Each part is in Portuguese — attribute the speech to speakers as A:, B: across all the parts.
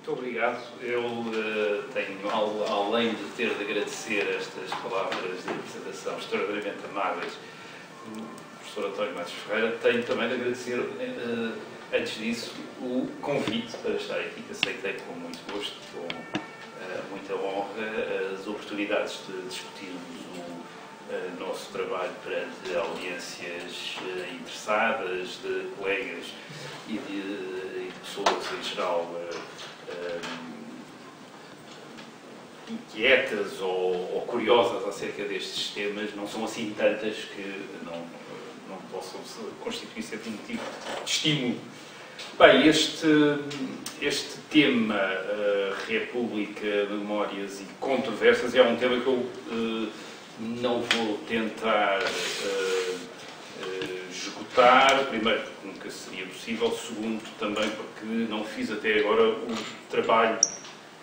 A: Muito obrigado. Eu tenho, além de ter de agradecer estas palavras de apresentação extraordinariamente amáveis do professor António Matos Ferreira, tenho também de agradecer, antes disso, o convite para estar aqui, que aceitei com muito gosto, com muita honra, as oportunidades de discutirmos o nosso trabalho perante audiências interessadas, de colegas e de pessoas em geral inquietas ou curiosas acerca destes temas. Não são assim tantas que não possam constituir certo motivo de estímulo. Bem, este tema, República, Memórias e Controvérsias, é um tema que eu não vou tentar esgotar, primeiro porque nunca seria possível, segundo também porque não fiz até agora o trabalho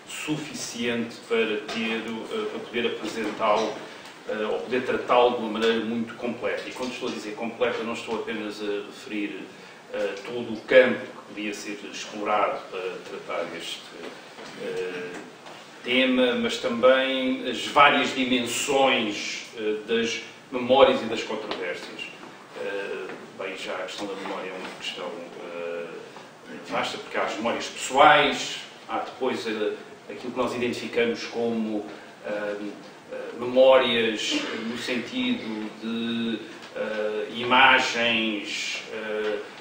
A: suficiente para poder apresentá-lo ou poder tratá-lo de uma maneira muito completa. E quando estou a dizer completa, não estou apenas a referir todo o campo que podia ser explorado para tratar este tema, mas também as várias dimensões das memórias e das controvérsias. Bem, já a questão da memória é uma questão vasta, porque há as memórias pessoais, há depois aquilo que nós identificamos como memórias no sentido de imagens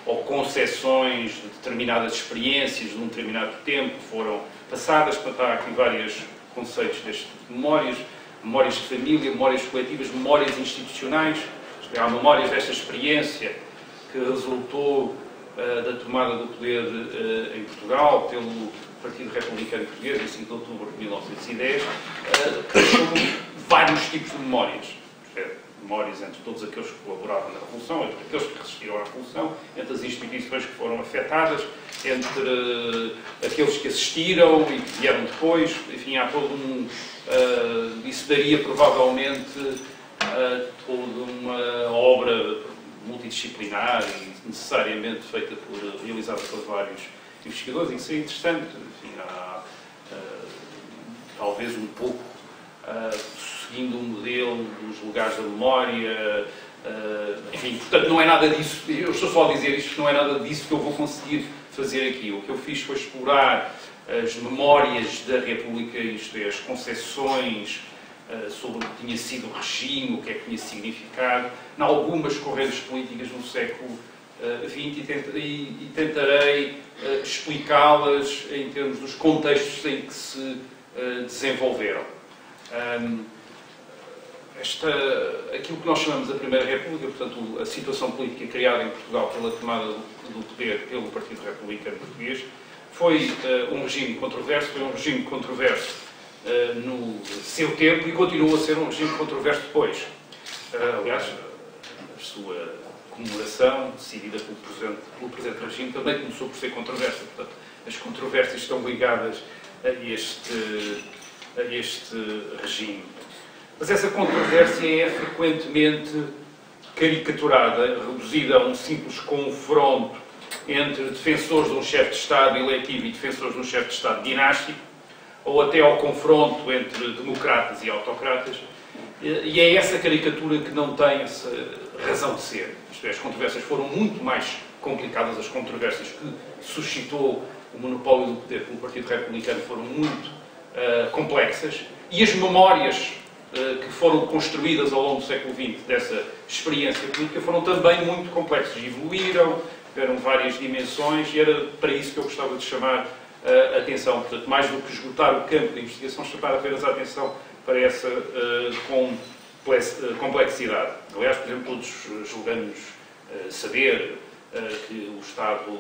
A: ou concepções de determinadas experiências de um determinado tempo que foram passadas. Portanto, há aqui vários conceitos deste tipo de memórias: memórias de família, memórias coletivas, memórias institucionais. Há memórias desta experiência que resultou da tomada do poder em Portugal pelo Partido Republicano Português, em 5 de outubro de 1910, que deixou vários tipos de memórias. Memórias entre todos aqueles que colaboraram na Revolução, entre aqueles que resistiram à Revolução, entre as instituições que foram afetadas, entre aqueles que assistiram e que vieram depois. Enfim, há todo isso daria provavelmente toda uma obra multidisciplinar e necessariamente realizada por vários investigadores, e que seria interessante. Enfim, há talvez um pouco seguindo um modelo dos lugares da memória, enfim, portanto não é nada disso, eu estou só a dizer isto porque não é nada disso que eu vou conseguir fazer aqui. O que eu fiz foi explorar as memórias da República, isto é, as concepções sobre o que tinha sido o regime, o que é que tinha significado, em algumas correntes políticas no século XX, e tentarei explicá-las em termos dos contextos em que se desenvolveram. Aquilo que nós chamamos a Primeira República, portanto, a situação política criada em Portugal pela tomada do poder pelo Partido Republicano Português, foi um regime controverso, no seu tempo e continua a ser um regime controverso depois. Aliás, a sua comemoração, decidida pelo presente regime, também começou por ser controversa. Portanto, as controvérsias estão ligadas a este regime. Mas essa controvérsia é frequentemente caricaturada, reduzida a um simples confronto entre defensores de um chefe de Estado eletivo e defensores de um chefe de Estado dinástico, ou até ao confronto entre democratas e autocratas, e é essa caricatura que não tem essa razão de ser. Isto é, as controvérsias foram muito mais complicadas, as controvérsias que suscitou o monopólio do poder pelo Partido Republicano foram muito complexas, e as memórias que foram construídas ao longo do século XX dessa experiência política foram também muito complexas, evoluíram, tiveram várias dimensões, e era para isso que eu gostava de chamar a atenção. Portanto, mais do que esgotar o campo de investigação, chamar apenas a atenção para essa complexidade. Aliás, por exemplo, todos julgamos saber que o Estado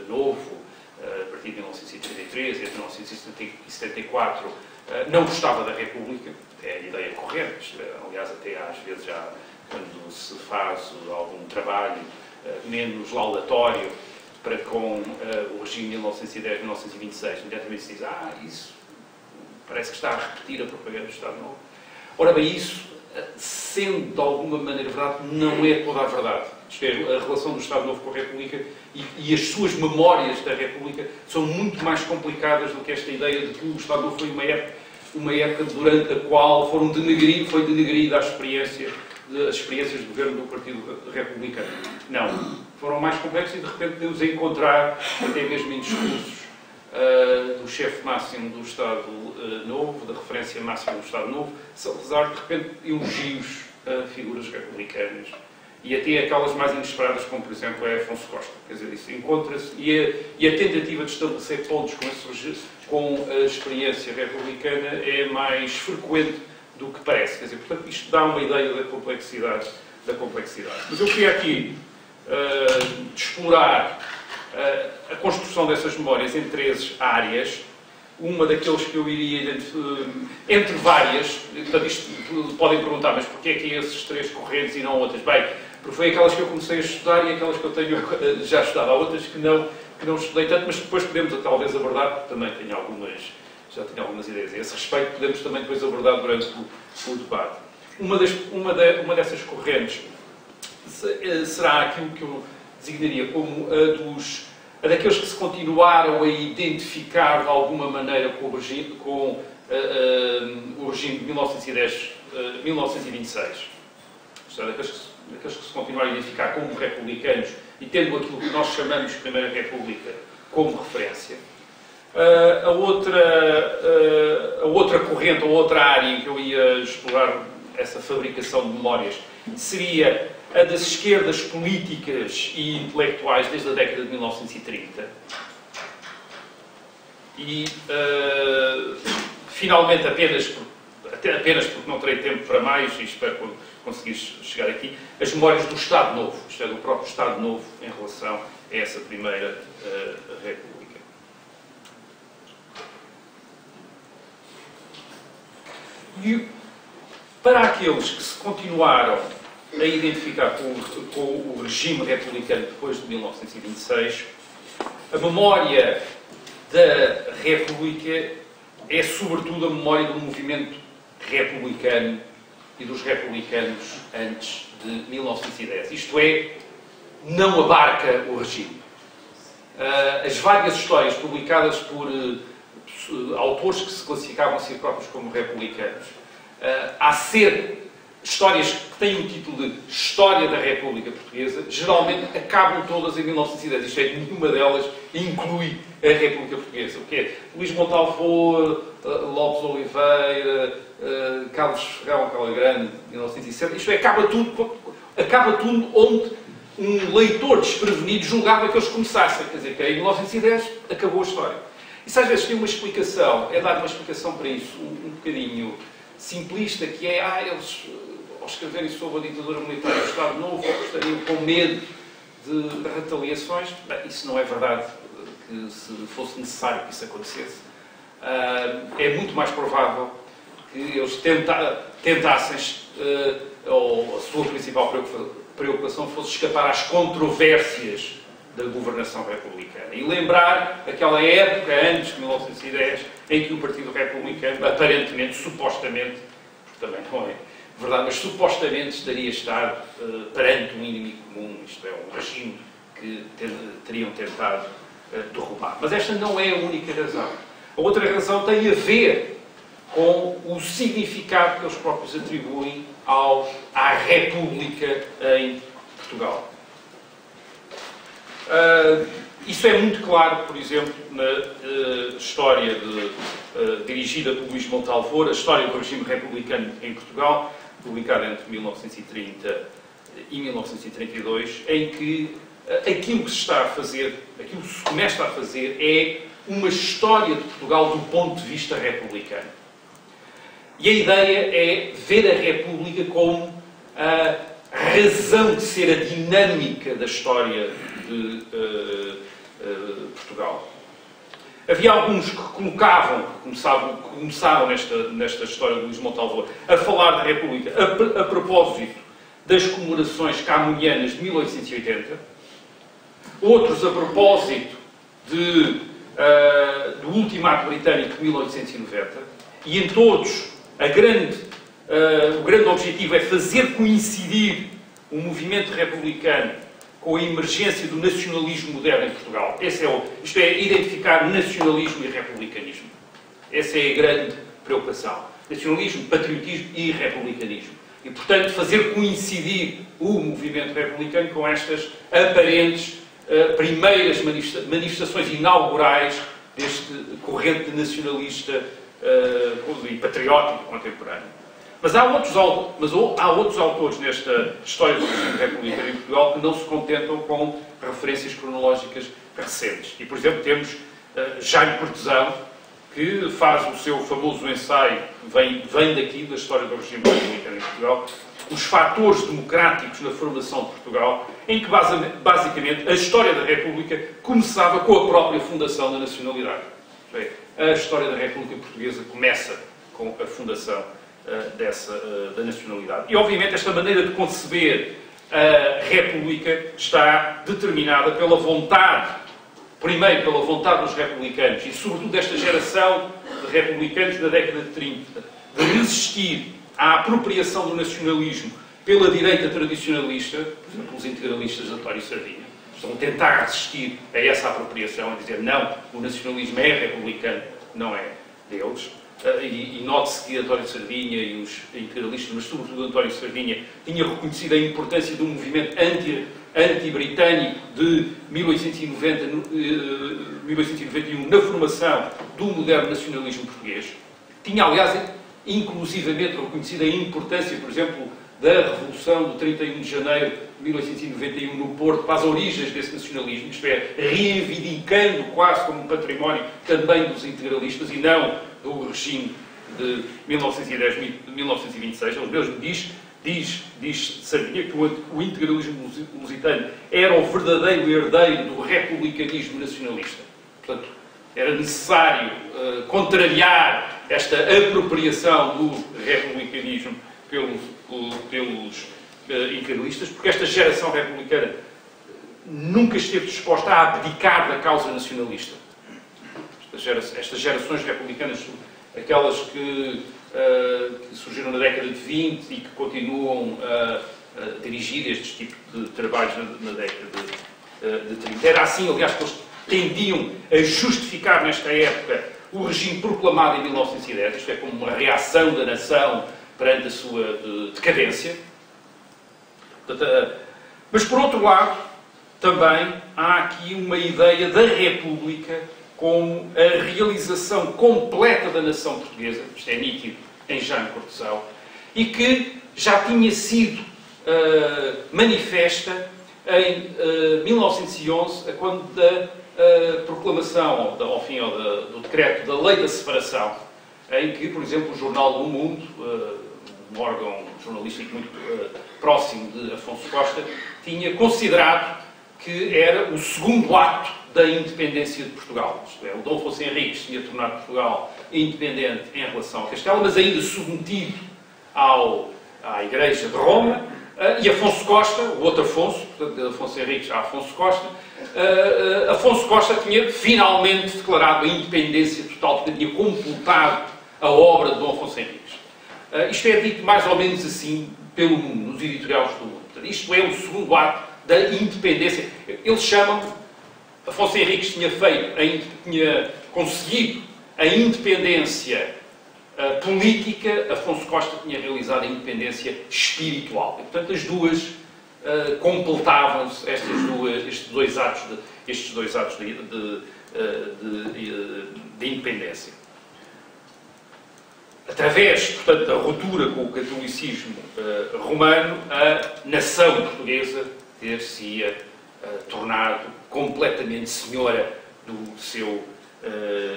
A: Novo, a partir de 1933 e de 1974, não gostava da República. É a ideia corrente. Aliás, até às vezes já quando se faz algum trabalho menos laudatório para com o regime de 1910-1926, imediatamente se diz: isso parece que está a repetir a propaganda do Estado Novo. Ora bem, isso, sendo de alguma maneira verdade, não é toda a verdade. Isto é, a relação do Estado Novo com a República e as suas memórias da República são muito mais complicadas do que esta ideia de que o Estado Novo foi uma época durante a qual foi denegrida as experiências de governo do Partido Republicano. Não. Foram mais complexos e, de repente, podemos encontrar, até mesmo em discursos do chefe máximo do Estado Novo, da referência máxima do Estado Novo, Salazar, de repente, elogios a figuras republicanas. E até aquelas mais inesperadas, como por exemplo é Afonso Costa. Quer dizer, isso encontra-se e a tentativa de estabelecer pontos com a experiência republicana é mais frequente do que parece. Quer dizer, portanto, isto dá uma ideia da complexidade. Mas eu queria aqui explorar a construção dessas memórias em 3 áreas. Uma daqueles que eu iria entre várias, portanto, isto podem perguntar, mas porquê é que esses 3 correntes e não outras? Bem, porque foi aquelas que eu comecei a estudar e aquelas que eu tenho já estudado. Há outras que não estudei tanto, mas depois podemos talvez abordar, porque também já tenho algumas ideias a esse respeito, podemos também depois abordar durante o debate. Uma dessas correntes será aquilo que eu designaria como a daqueles que se continuaram a identificar de alguma maneira com o regime de 1926. Isto é, daqueles que se continuaram a identificar como republicanos e tendo aquilo que nós chamamos de Primeira República como referência. A outra corrente, ou outra área em que eu ia explorar essa fabricação de memórias, seria a das esquerdas políticas e intelectuais desde a década de 1930. E, finalmente, apenas porque não terei tempo para mais, e espero conseguir chegar aqui, as memórias do Estado Novo, isto é, do próprio Estado Novo em relação a essa Primeira República. E para aqueles que se continuaram a identificar com o regime republicano depois de 1926, a memória da República é sobretudo a memória do movimento republicano e dos republicanos antes de 1910. Isto é, não abarca o regime. As várias histórias publicadas por autores que se classificavam a si próprios como republicanos, a ser histórias que têm o título de História da República Portuguesa, geralmente acabam todas em 1910. Isto é, nenhuma delas inclui a República Portuguesa. O que é? Luís Montalvo, Lopes Oliveira, Carlos Ferrão Calagrande, 1907. Isto é, acaba tudo onde um leitor desprevenido julgava que eles começassem. Quer dizer, que em 1910 acabou a história. Isso às vezes tem uma explicação, é dada uma explicação para isso, um bocadinho simplista, que é, eles, ao escreverem sobre a ditadura militar do Estado Novo, estariam com medo de retaliações. Bem, isso não é verdade, que se fosse necessário que isso acontecesse. É muito mais provável que eles tentassem, ou a sua principal preocupação fosse escapar às controvérsias da governação republicana e lembrar aquela época antes de 1910 em que o Partido Republicano, aparentemente, supostamente, porque também não é verdade, mas supostamente estaria a estar perante um inimigo comum, isto é, um regime que teriam tentado derrubar. Mas esta não é a única razão. A outra razão tem a ver com o significado que eles próprios atribuem à República em Portugal. Isso é muito claro, por exemplo, na história dirigida por Luís Montalvo, a história do regime republicano em Portugal, publicada entre 1930 e 1932, em que aquilo que se está a fazer, aquilo que se começa a fazer é uma história de Portugal do ponto de vista republicano. E a ideia é ver a República como a razão de ser, a dinâmica da história de Portugal. Havia alguns que começaram nesta história de Luís Montalvo a falar da República a propósito das comemorações camunianas de 1880, outros a propósito do ultimato britânico de 1890, e em todos o grande objetivo é fazer coincidir o movimento republicano com a emergência do nacionalismo moderno em Portugal. Isto é, identificar nacionalismo e republicanismo. Essa é a grande preocupação. Nacionalismo, patriotismo e republicanismo. E, portanto, fazer coincidir o movimento republicano com estas aparentes primeiras manifestações inaugurais deste corrente nacionalista e patriótico contemporâneo. Mas há outros autores nesta história do regime republicano em Portugal que não se contentam com referências cronológicas recentes. E, por exemplo, temos Jaime Cortesão, que faz o seu famoso ensaio, vem daqui, da história do regime republicano em Portugal, os fatores democráticos na formação de Portugal, em que, basicamente, a história da República começava com a própria fundação da nacionalidade. A história da República Portuguesa começa com a fundação da nacionalidade. E, obviamente, esta maneira de conceber a República está determinada pela vontade, primeiro pela vontade dos republicanos e, sobretudo, desta geração de republicanos da década de 30, de resistir à apropriação do nacionalismo pela direita tradicionalista, por exemplo, os integralistas de António Sardinha, estão a tentar resistir a essa apropriação, a dizer não, o nacionalismo é republicano, não é deles. E note-se que António Sardinha e os integralistas, mas sobretudo António Sardinha, tinha reconhecido a importância do movimento anti-britânico de 1891 na formação do moderno nacionalismo português. Tinha, aliás, inclusivamente reconhecido a importância, por exemplo, da Revolução do 31 de janeiro de 1891 no Porto para as origens desse nacionalismo, isto é, reivindicando quase como um património também dos integralistas e não do regime de 1926. Ele mesmo diz Sardinha que o integralismo lusitano era o verdadeiro herdeiro do republicanismo nacionalista. Portanto, era necessário contrariar esta apropriação do republicanismo pelos integralistas, porque esta geração republicana nunca esteve disposta a abdicar da causa nacionalista. Estas gerações republicanas, aquelas que surgiram na década de 20 e que continuam a dirigir estes tipos de trabalhos na década de 30. Era assim, aliás, que eles tendiam a justificar nesta época o regime proclamado em 1910, isto é, como uma reação da nação perante a sua decadência. Mas, por outro lado, também há aqui uma ideia da República como a realização completa da nação portuguesa, isto é nítido em Jaime Cortesão, e que já tinha sido manifesta em 1911, quando da proclamação, do decreto da Lei da Separação, em que, por exemplo, o jornal O Mundo, um órgão jornalístico muito próximo de Afonso Costa, tinha considerado que era o segundo ato da independência de Portugal. Isto é, o Dom Afonso Henriques tinha tornado Portugal independente em relação a Castela, mas ainda submetido à Igreja de Roma, e Afonso Costa, o outro Afonso, portanto, de Afonso Henriques a Afonso Costa, Afonso Costa tinha finalmente declarado a independência total, porque tinha completado a obra de Dom Afonso Henriques. Isto é dito mais ou menos assim pelo mundo, nos editoriais do mundo. Portanto, isto é o segundo ato da independência. Eles chamam, Afonso Henriques tinha conseguido a independência política, Afonso Costa tinha realizado a independência espiritual. E, portanto, as duas completavam-se, estes dois atos de independência. Através, portanto, da ruptura com o catolicismo romano, a nação portuguesa ter-se-ia tornado completamente senhora do seu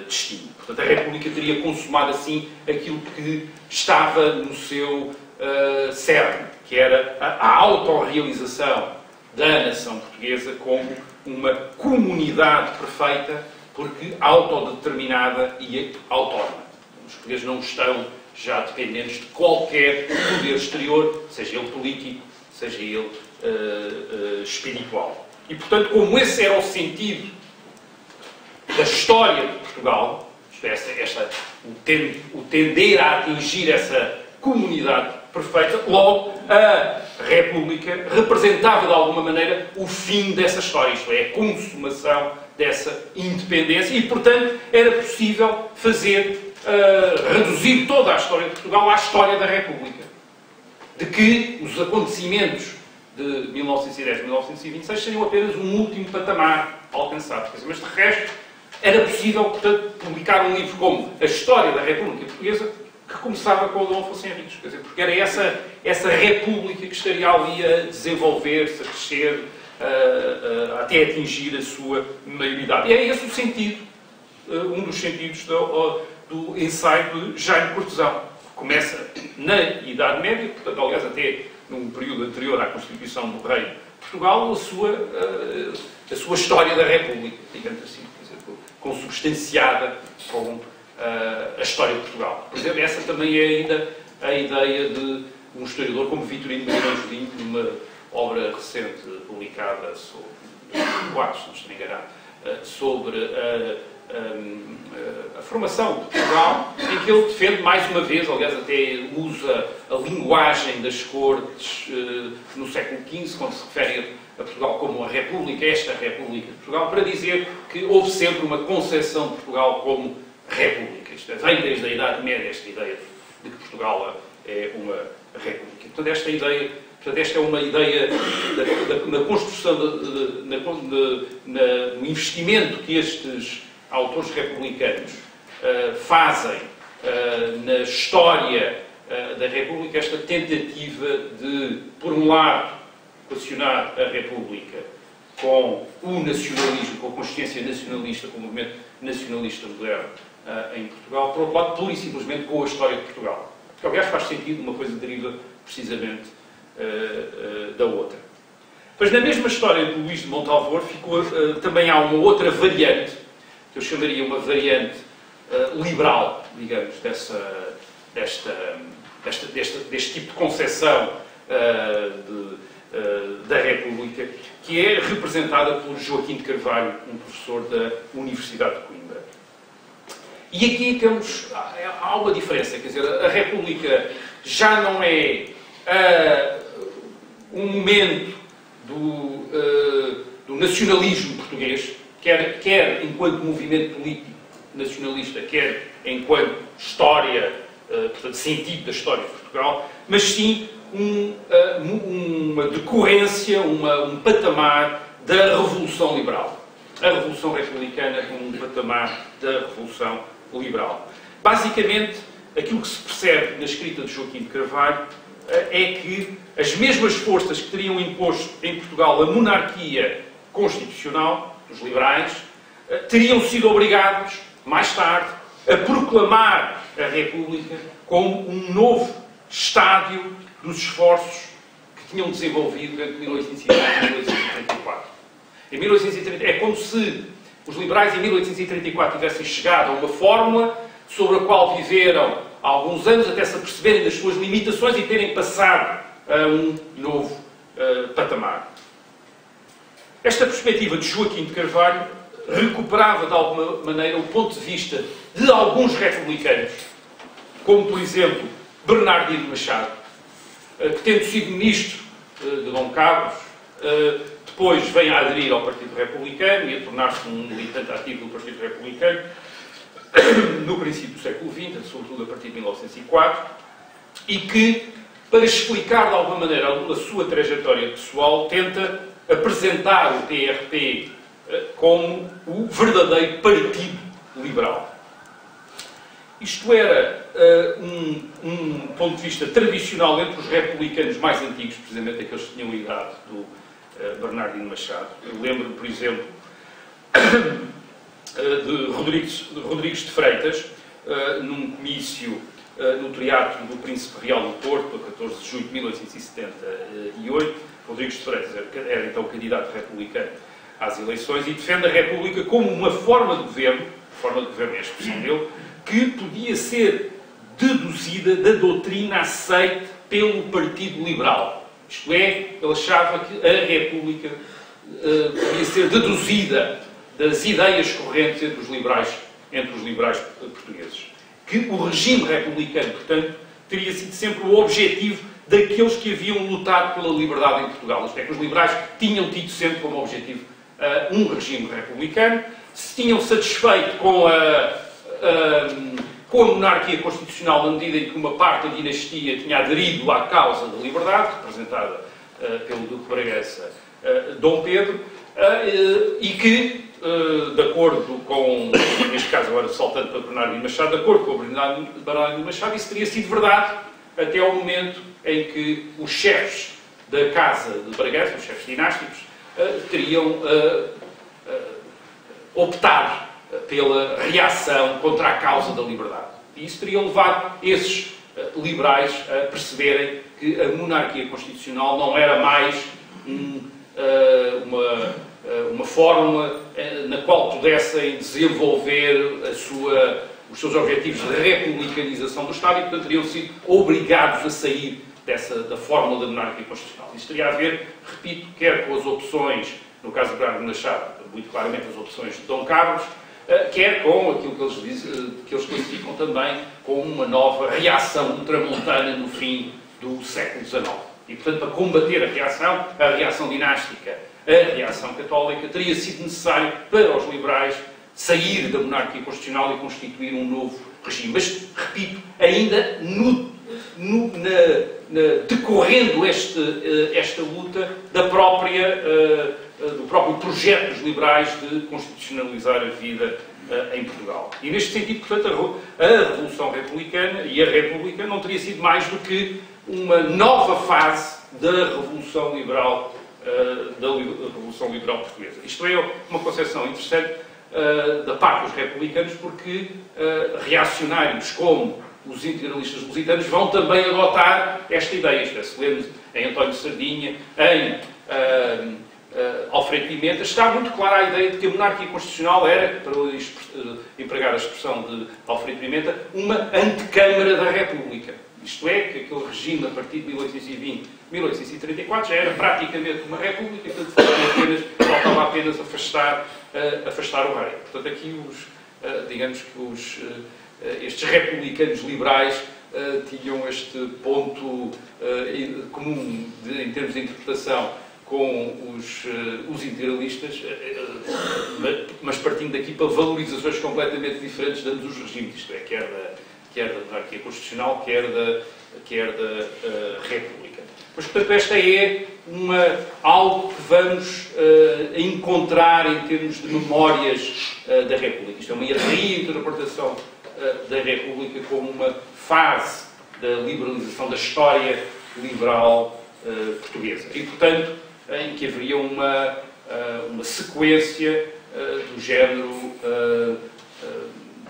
A: destino. Portanto, a República teria consumado assim aquilo que estava no seu cerne, que era a autorrealização da nação portuguesa como uma comunidade perfeita, porque autodeterminada e autónoma. Os portugueses não estão já dependentes de qualquer poder exterior, seja ele político, seja ele espiritual. E, portanto, como esse era o sentido da história de Portugal, o tender a atingir essa comunidade perfeita, logo a República representava de alguma maneira o fim dessa história, isto é, a consumação dessa independência e, portanto, era possível reduzir toda a história de Portugal à história da República. De que os acontecimentos de 1910 e 1926 seriam apenas um último patamar alcançado. Mas, de resto, era possível, portanto, publicar um livro como A História da República Portuguesa, que começava com o Dom Afonso Henriques, quer dizer, porque era essa República que estaria ali a desenvolver-se, a crescer, até atingir a sua maioridade. E é esse o sentido, um dos sentidos do ensaio de Jaime Cortesão. Começa na Idade Média, portanto, aliás, até num período anterior à Constituição do Reino de Portugal, a sua história da República, digamos assim, quer dizer, consubstanciada com a história de Portugal. Por exemplo, essa também é ainda a ideia de um historiador como Vitorino Magalhães Godinho, numa obra recente publicada sobre, 2004, se não estou enganado, sobre a formação de Portugal, em que ele defende mais uma vez, aliás até usa a linguagem das cortes no século XV, quando se refere a Portugal como a República, esta República de Portugal, para dizer que houve sempre uma concepção de Portugal como República. Isto vem desde a Idade Média, esta ideia de que Portugal é uma República. Portanto, esta é uma ideia na construção, no investimento que estes autores republicanos fazem na história da República, esta tentativa de, por um lado, relacionar a República com o nacionalismo, com a consciência nacionalista, com o movimento nacionalista moderno em Portugal, por outro lado, pura e simplesmente com a história de Portugal. Que, aliás, faz sentido, uma coisa deriva precisamente da outra. Mas na mesma história de Luís de Montalvor também há uma outra variante, que eu chamaria uma variante liberal, digamos, deste tipo de concepção da República, que é representada por Joaquim de Carvalho, um professor da Universidade de Coimbra. E aqui há uma diferença, quer dizer, a República já não é um momento do nacionalismo português, quer enquanto movimento político nacionalista, quer enquanto história, portanto, sentido da história de Portugal, mas sim uma decorrência, um patamar da Revolução Liberal. A Revolução Republicana como um patamar da Revolução Liberal. Basicamente, aquilo que se percebe na escrita de Joaquim de Carvalho é que as mesmas forças que teriam imposto em Portugal a monarquia constitucional, dos liberais, teriam sido obrigados, mais tarde, a proclamar a República como um novo estádio dos esforços que tinham desenvolvido entre 1830 e 1834. Em 1830, é como se os liberais em 1834 tivessem chegado a uma fórmula sobre a qual viveram há alguns anos até se aperceberem das suas limitações e terem passado a um novo patamar. Esta perspectiva de Joaquim de Carvalho recuperava de alguma maneira o ponto de vista de alguns republicanos, como por exemplo Bernardino Machado, que tendo sido ministro de Dom Carlos, depois vem a aderir ao Partido Republicano e a tornar-se um militante ativo do Partido Republicano no princípio do século XX, sobretudo a partir de 1904, e que, para explicar de alguma maneira a sua trajetória pessoal, tenta apresentar o PRP como o verdadeiro Partido Liberal. Isto era um ponto de vista tradicional entre os republicanos mais antigos, precisamente aqueles que tinham a idade do Bernardino Machado. Eu lembro, por exemplo, de Rodrigues de Freitas, num comício no Teatro do Príncipe Real do Porto, a 14 de julho de 1878. Rodrigues de Freitas era então candidato republicano às eleições e defende a República como uma forma de governo é a expressão dele, que podia ser deduzida da doutrina aceite pelo Partido Liberal. Isto é, ele achava que a República podia ser deduzida das ideias correntes entre os liberais portugueses. Que o regime republicano, portanto, teria sido sempre o objetivo daqueles que haviam lutado pela liberdade em Portugal. Isto é, que os liberais tinham tido sempre como objetivo um regime republicano, se tinham satisfeito com a monarquia constitucional na medida em que uma parte da dinastia tinha aderido à causa da liberdade, representada pelo Duque de Bragança, Dom Pedro, e que, de acordo com, neste caso agora saltando para Bernardino Machado, de acordo com Bernardino Machado, isso teria sido verdade até ao momento em que os chefes da Casa de Bragança, os chefes dinásticos, teriam optado pela reação contra a causa da liberdade. E isso teria levado esses liberais a perceberem que a monarquia constitucional não era mais uma fórmula na qual pudessem desenvolver os seus objetivos de republicanização do Estado e, portanto, teriam sido obrigados a sair da fórmula da monarquia constitucional. Isso teria a ver, repito, quer com as opções, no caso do Bernardino Machado, muito claramente as opções de Dom Carlos, quer com aquilo que eles classificam também como uma nova reação ultramontana no fim do século XIX. E, portanto, para combater a reação dinástica, a reação católica, teria sido necessário para os liberais sair da monarquia constitucional e constituir um novo regime. Mas, repito, ainda decorrendo esta luta do próprio projeto dos liberais de constitucionalizar a vida em Portugal. E neste sentido, portanto, a Revolução Republicana e a República não teria sido mais do que uma nova fase da Revolução Liberal, portuguesa. Isto é uma concepção interessante da parte dos republicanos, porque reacionários como os integralistas lusitanos vão também adotar esta ideia. Isto é, se lermos em António Sardinha, em Alfredo Pimenta, está muito clara a ideia de que a monarquia constitucional era, para empregar a expressão de Alfredo Pimenta, uma antecâmara da República. Isto é, que aquele regime a partir de 1820, 1834 já era praticamente uma república, portanto faltava apenas afastar o rei. Portanto, aqui digamos que estes republicanos liberais tinham este ponto comum em termos de interpretação com os integralistas, mas partindo daqui para valorizações completamente diferentes de ambos os regimes, isto é, quer da monarquia constitucional, quer da República. Mas, portanto, esta é algo que vamos encontrar em termos de memórias da República. Isto é uma reinterpretação da República como uma fase da liberalização da história liberal portuguesa. E, portanto, em que haveria uma sequência do género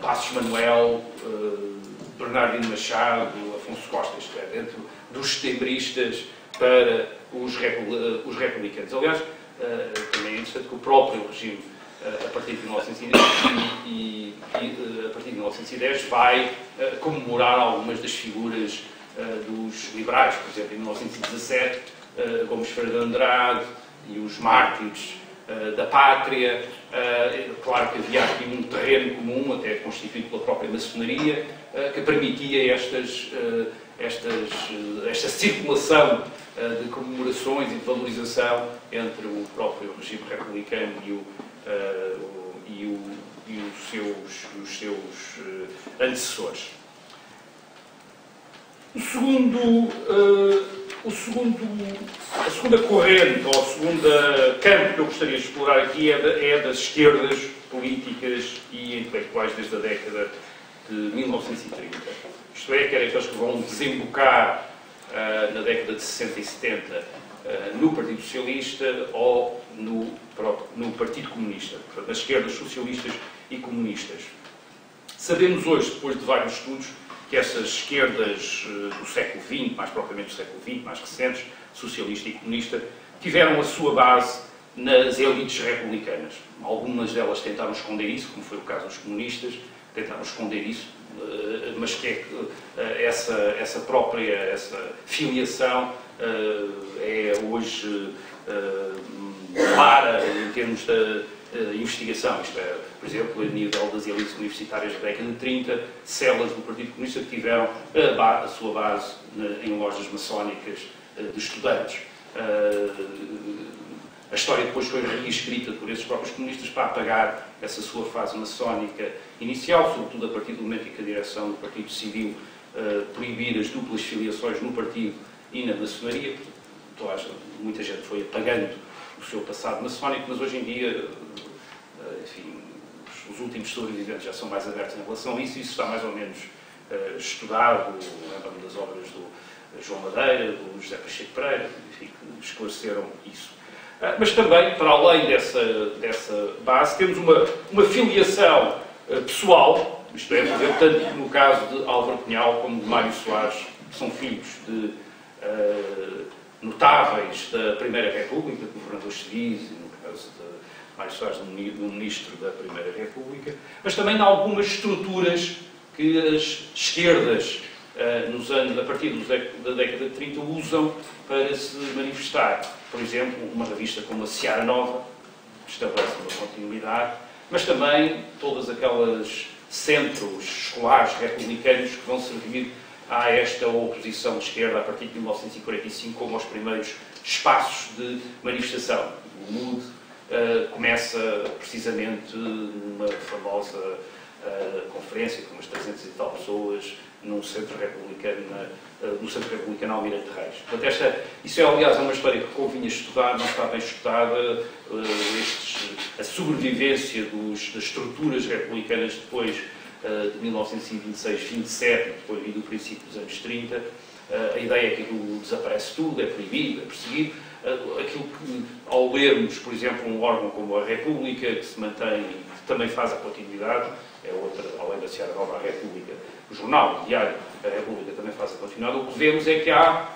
A: Passos Manuel, Bernardino Machado, Afonso Costa, isto é, dentro dos setembristas para os republicanos. Aliás, também é interessante que o próprio regime, a partir de 1910 vai comemorar algumas das figuras dos liberais. Por exemplo, em 1917, Gomes Ferreira de Andrade e os mártires da pátria. Claro que havia aqui um terreno comum, até constituído pela própria maçonaria, que permitia esta circulação de comemorações e de valorização entre o próprio regime republicano e os seus antecessores. A segunda corrente, ou o segundo campo que eu gostaria de explorar aqui é das esquerdas políticas e intelectuais desde a década de 1930. Isto é, quer aqueles que vão desembocar na década de 60 e 70 no Partido Socialista ou no Partido Comunista, portanto, nas esquerdas socialistas e comunistas. Sabemos hoje, depois de vários estudos, que essas esquerdas do século XX, mais propriamente do século XX, mais recentes, socialista e comunista, tiveram a sua base nas elites republicanas. Algumas delas tentaram esconder isso, como foi o caso dos comunistas, tentaram esconder isso, mas que essa filiação é hoje clara em termos investigação, isto é, por exemplo, a nível das elites universitárias da década de 30, células do Partido Comunista que tiveram a sua base em lojas maçónicas de estudantes. A história depois foi reescrita por esses próprios comunistas para apagar essa sua fase maçónica inicial, sobretudo a partir do momento em que a direção do partido decidiu proibir as duplas filiações no partido e na maçonaria. Muita gente foi apagando o seu passado maçónico, mas hoje em dia, enfim, os últimos sobreviventes já são mais abertos em relação a isso, e isso está mais ou menos estudado, lembro-me das obras do João Madeira, do José Pacheco Pereira, enfim, que esclareceram isso. Mas também, para além dessa base, temos uma filiação pessoal, isto é, por exemplo, tanto no caso de Álvaro Cunhal como de Mário Soares, que são filhos de notáveis da Primeira República, governadores civis, e no caso de Mário Soares, do ministro da Primeira República, mas também de algumas estruturas que as esquerdas, a partir da década de 30, usam para se manifestar. Por exemplo, uma revista como a Seara Nova, que estabelece uma continuidade, mas também todas aquelas centros escolares republicanos que vão servir a esta oposição de esquerda a partir de 1945 como os primeiros espaços de manifestação. O MUD começa precisamente numa famosa conferência com umas 300 e tal pessoas num centro republicano, no Centro Republicano Almirante Reis. Portanto, isso é, aliás, uma história que convinha estudar, não está bem estudada, a sobrevivência das estruturas republicanas depois de 1926, 27, depois do princípio dos anos 30. A ideia é que aquilo desaparece tudo, é proibido, é perseguido. Aquilo que, ao lermos, por exemplo, um órgão como a República, que se mantém e que também faz a continuidade, é outra, além da Seara Nova, a República, o jornal, o diário, a República também faz a continuidade, o que vemos é que há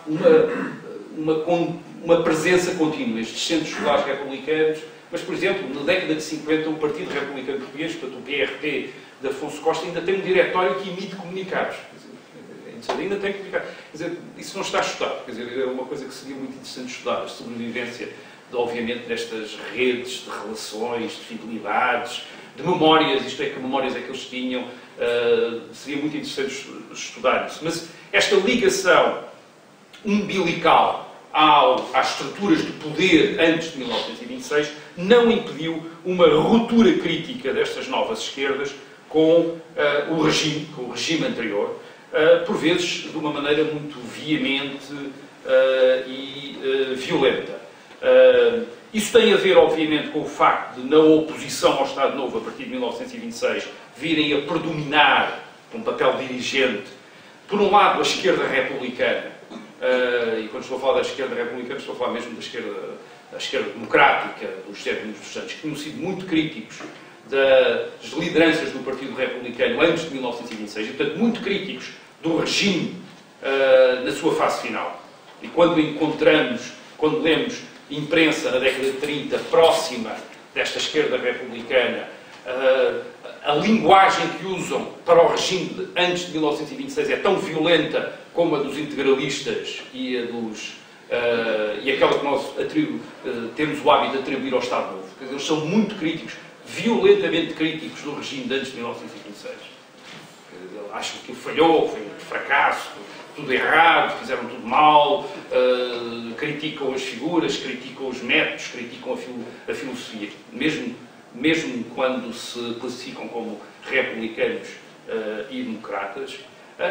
A: uma presença contínua. Estes centros escolares republicanos, mas, por exemplo, na década de 50, o Partido Republicano Português, portanto, o PRP de Afonso Costa, ainda tem um diretório que emite comunicados. Ainda tem comunicados. Quer dizer, isso não está estudado. Quer dizer, é uma coisa que seria muito interessante estudar, a sobrevivência, obviamente, destas redes de relações, de fidelidades, de memórias, isto é, que memórias é que eles tinham, seria muito interessante estudar isso. Mas esta ligação umbilical às estruturas de poder antes de 1926 não impediu uma ruptura crítica destas novas esquerdas com o regime anterior, por vezes de uma maneira muito veemente e violenta. Isso tem a ver, obviamente, com o facto de, na oposição ao Estado Novo, a partir de 1926, virem a predominar um papel dirigente, por um lado, a esquerda republicana, e quando estou a falar da esquerda republicana, estou a falar mesmo da esquerda democrática, dos José Domingos dos Santos, que tinham sido muito críticos das lideranças do Partido Republicano antes de 1926, e, portanto, muito críticos do regime na sua fase final. E quando lemos imprensa na década de 30 próxima desta esquerda republicana, a linguagem que usam para o regime antes de 1926 é tão violenta como a dos integralistas e aquela que nós temos o hábito de atribuir ao Estado Novo. Quer dizer, eles são muito críticos, violentamente críticos do regime de antes de 1926. Acham que falhou, foi um fracasso, tudo errado, fizeram tudo mal, criticam as figuras, criticam os métodos, criticam a filosofia, mesmo quando se classificam como republicanos e democratas.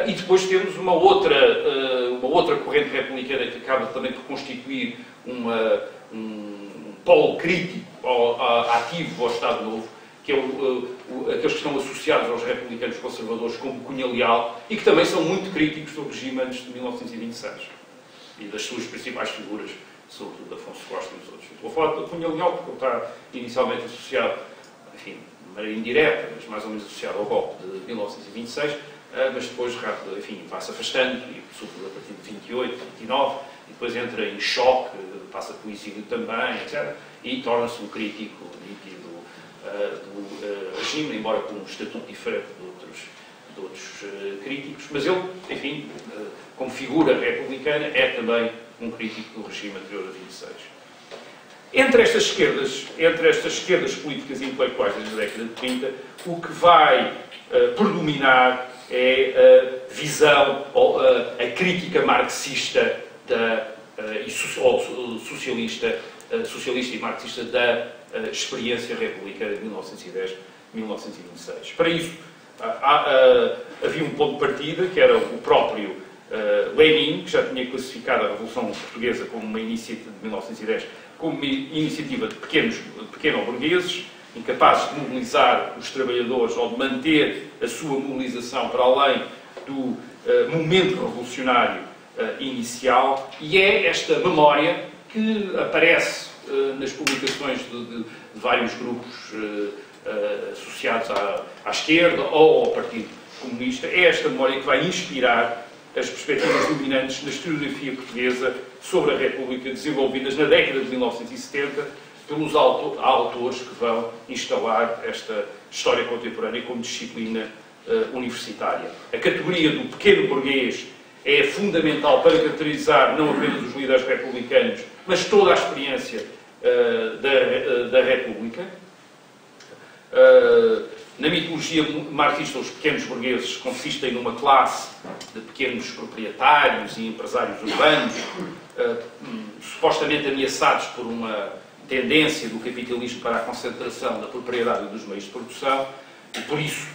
A: E depois temos uma outra corrente republicana que acaba também por constituir um polo crítico ativo ao Estado Novo, que é aqueles que estão associados aos republicanos conservadores como Cunha Leal e que também são muito críticos do regime antes de 1926 e das suas principais figuras, sobretudo Afonso Costa e os outros. Estou a falar de Cunha Leal porque ele está inicialmente associado, enfim, de maneira indireta, mas mais ou menos associado ao golpe de 1926, mas depois, enfim, vai-se afastando, e sobretudo a partir de 28, 29, e depois entra em choque, passa pelo exílio também, etc., e torna-se um crítico nítido do regime, embora com um estatuto diferente de outros críticos, mas ele, enfim, como figura republicana, é também um crítico do regime anterior a 26. Entre estas esquerdas políticas e intelectuais da década de 30, o que vai predominar é a visão, ou a crítica marxista socialista e marxista da experiência republicana de 1910-1926. Para isso, havia um ponto de partida, que era o próprio Lenin, que já tinha classificado a Revolução Portuguesa como uma iniciativa de 1910, como uma iniciativa de pequeno-burgueses, incapazes de mobilizar os trabalhadores ou de manter a sua mobilização para além do momento revolucionário inicial, e é esta memória que aparece nas publicações de vários grupos associados à esquerda ou ao Partido Comunista. É esta memória que vai inspirar as perspectivas dominantes na historiografia portuguesa sobre a República, desenvolvidas na década de 1970 pelos autores que vão instalar esta história contemporânea como disciplina universitária. A categoria do pequeno burguês é fundamental para caracterizar não apenas os líderes republicanos, mas toda a experiência da República. Na mitologia marxista, os pequenos burgueses consistem numa classe de pequenos proprietários e empresários urbanos, supostamente ameaçados por uma tendência do capitalismo para a concentração da propriedade e dos meios de produção, e por isso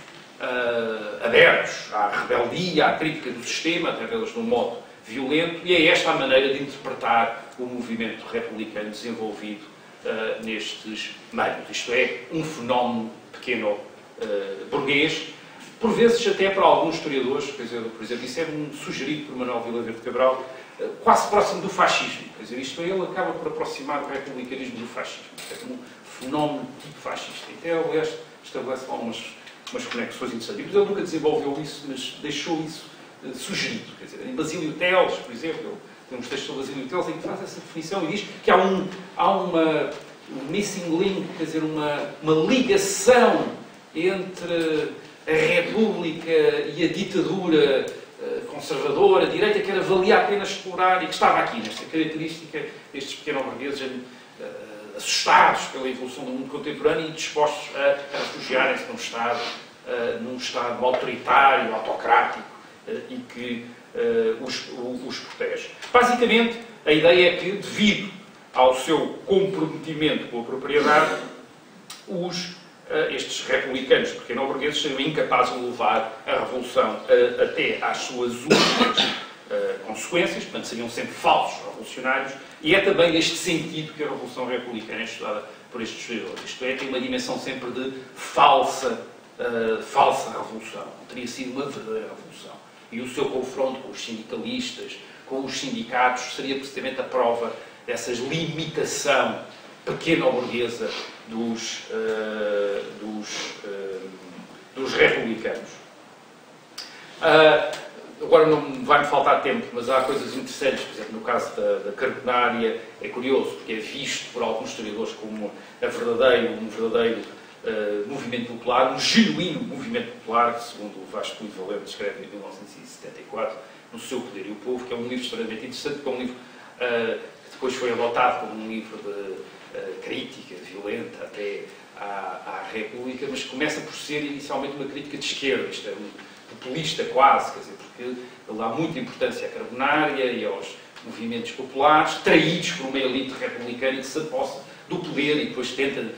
A: abertos à rebeldia, à crítica do sistema, até delas de um modo violento, e é esta a maneira de interpretar o movimento republicano desenvolvido nestes meios. Isto é, um fenómeno pequeno burguês, por vezes até para alguns historiadores, por exemplo, isso é sugerido por Manuel Vila Verde Cabral, quase próximo do fascismo. Quer dizer, isto ele acaba por aproximar o republicanismo do fascismo. É um fenómeno tipo fascista. E até, aliás, estabelece lá umas conexões interessantes. Ele nunca desenvolveu isso, mas deixou isso sugerido. Quer dizer, em Basílio Teles, por exemplo, tem uns textos sobre Basílio Teles em que faz essa definição e diz que há um missing link, quer dizer, uma ligação entre a República e a ditadura conservadora, a direita, que valia a pena explorar e que estava aqui, nesta característica destes pequenos burgueses assustados pela evolução do mundo contemporâneo e dispostos a refugiarem-se num Estado autoritário, autocrático e que os protege. Basicamente, a ideia é que, devido ao seu comprometimento com a propriedade, estes republicanos pequeno-burgueses seriam incapazes de levar a Revolução até às suas últimas consequências, portanto, seriam sempre falsos revolucionários, e é também neste sentido que a Revolução Republicana é estudada por estes historiadores. Isto é, tem uma dimensão sempre de falsa revolução. Não teria sido uma verdadeira revolução. E o seu confronto com os sindicalistas, com os sindicatos, seria precisamente a prova dessa limitação pequeno-burguesa dos republicanos. Agora não vai-me faltar tempo, mas há coisas interessantes, por exemplo, no caso da Carbonária, é curioso, porque é visto por alguns historiadores como um verdadeiro movimento popular, um genuíno movimento popular, que, segundo o Vasco Polivalente escreve em 1974, no seu Poder e o Povo, que é um livro extremamente interessante, que é um livro que depois foi adotado como um livro de crítica violenta até à República, mas começa por ser inicialmente uma crítica de esquerda, isto é, populista quase, quer dizer, porque ele dá muita importância à Carbonária e aos movimentos populares, traídos por uma elite republicana que se aposta do poder e depois tenta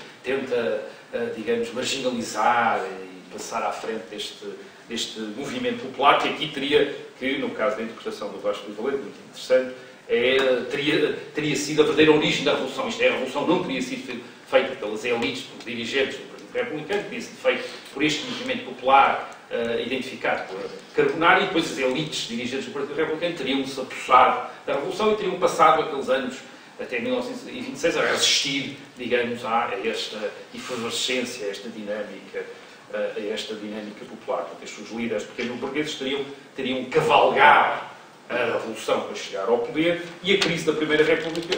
A: digamos, marginalizar e passar à frente deste movimento popular, que aqui teria, que no caso da interpretação do Vasco Polivalente, muito interessante, teria sido a verdadeira origem da Revolução. Isto é, a Revolução não teria sido feita pelas elites, pelos dirigentes do Partido Republicano, teria sido feita por este movimento popular identificado por Carbonária, e depois as elites dirigentes do Partido Republicano teriam-se apossado da Revolução e teriam passado aqueles anos até 1926 a resistir, digamos, a esta efervescência, a esta dinâmica popular. Portanto, estes líderes pequeno-burgueses teriam cavalgar a Revolução para chegar ao poder, e a crise da Primeira República